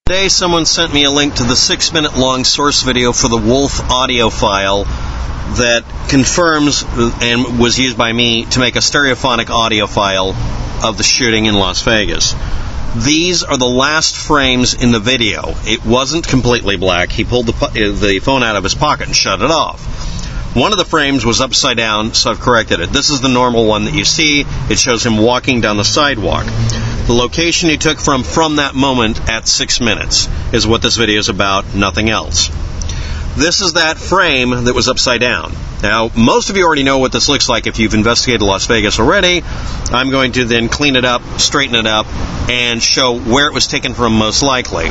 Today someone sent me a link to the 6-minute long source video for the Wolf audio file that confirms and was used by me to make a stereophonic audio file of the shooting in Las Vegas. These are the last frames in the video. It wasn't completely black. He pulled the phone out of his pocket and shut it off. One of the frames was upside down, so I've corrected it. This is the normal one that you see. It shows him walking down the sidewalk. The location he took from that moment at 6 minutes is what this video is about, nothing else. This is that frame that was upside down. Now, most of you already know what this looks like if you've investigated Las Vegas already. I'm going to then clean it up, straighten it up, and show where it was taken from most likely.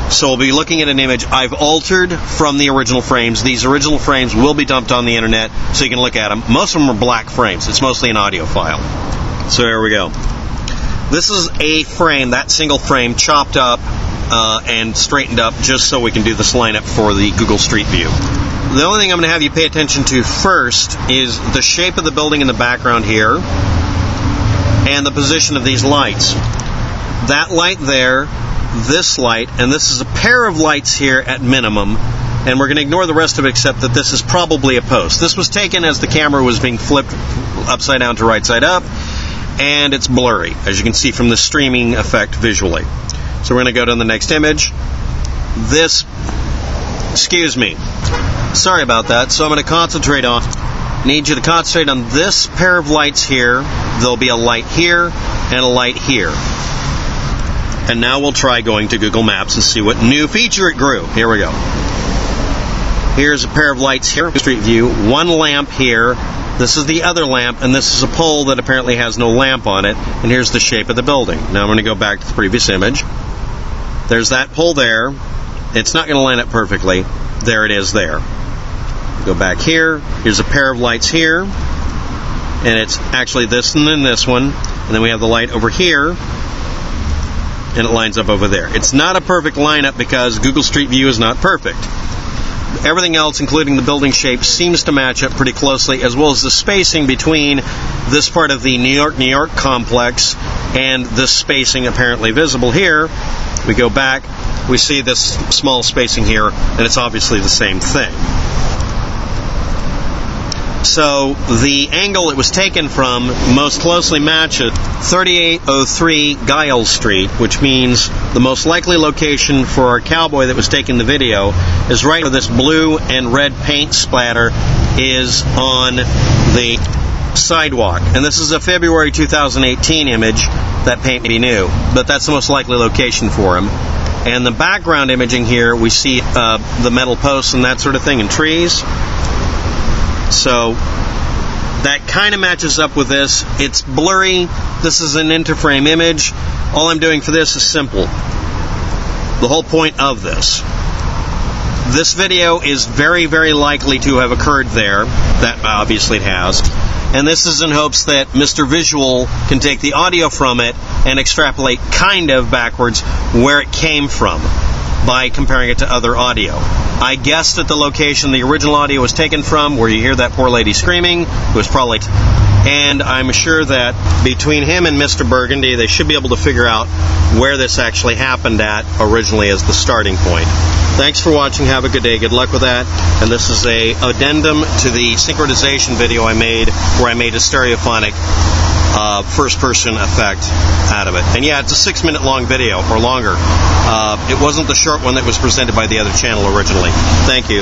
So we'll be looking at an image I've altered from the original frames. These original frames will be dumped on the internet so you can look at them. Most of them are black frames. It's mostly an audio file. So here we go. This is a frame, that single frame, chopped up and straightened up just so we can do this lineup for the Google Street View. The only thing I'm going to have you pay attention to first is the shape of the building in the background here and the position of these lights. That light there, this light, and this is a pair of lights here at minimum, and we're going to ignore the rest of it except that this is probably a post. This was taken as the camera was being flipped upside down to right side up, and it's blurry, as you can see from the streaming effect visually. So we're going to go to the next image. Sorry about that. So I'm going to need you to concentrate on this pair of lights here. There'll be a light here and a light here. And now we'll try going to Google Maps and see what new feature it grew. Here we go. Here's a pair of lights here, Street View. One lamp here. This is the other lamp, and this is a pole that apparently has no lamp on it. And here's the shape of the building. Now I'm going to go back to the previous image. There's that pole there. It's not going to line up perfectly. There it is there. Go back here. Here's a pair of lights here. And it's actually this and then this one. And then we have the light over here. And it lines up over there. It's not a perfect lineup because Google Street View is not perfect. Everything else, including the building shape, seems to match up pretty closely, as well as the spacing between this part of the New York complex and this spacing apparently visible here. We go back, we see this small spacing here, and it's obviously the same thing. So the angle it was taken from most closely matches 3803 Giles Street, which means the most likely location for our cowboy that was taking the video is right where this blue and red paint splatter is on the sidewalk. And this is a February 2018 image. That paint may be new, but that's the most likely location for him. And the background imaging here, we see the metal posts and that sort of thing and trees. So that kind of matches up with this. It's blurry. This is an interframe image. All I'm doing for this is simple. The whole point of this video is very, very likely to have occurred there. That obviously it has. And this is in hopes that Mr. Visual can take the audio from it and extrapolate kind of backwards where it came from by comparing it to other audio. I guessed at the location the original audio was taken from, where you hear that poor lady screaming, was probably... And I'm sure that between him and Mr. Burgundy, they should be able to figure out where this actually happened at originally as the starting point. Thanks for watching. Have a good day. Good luck with that. And this is a addendum to the synchronization video I made, where I made a stereophonic first-person effect out of it. And yeah, it's a 6-minute long video, or longer. It wasn't the short one that was presented by the other channel originally. Thank you.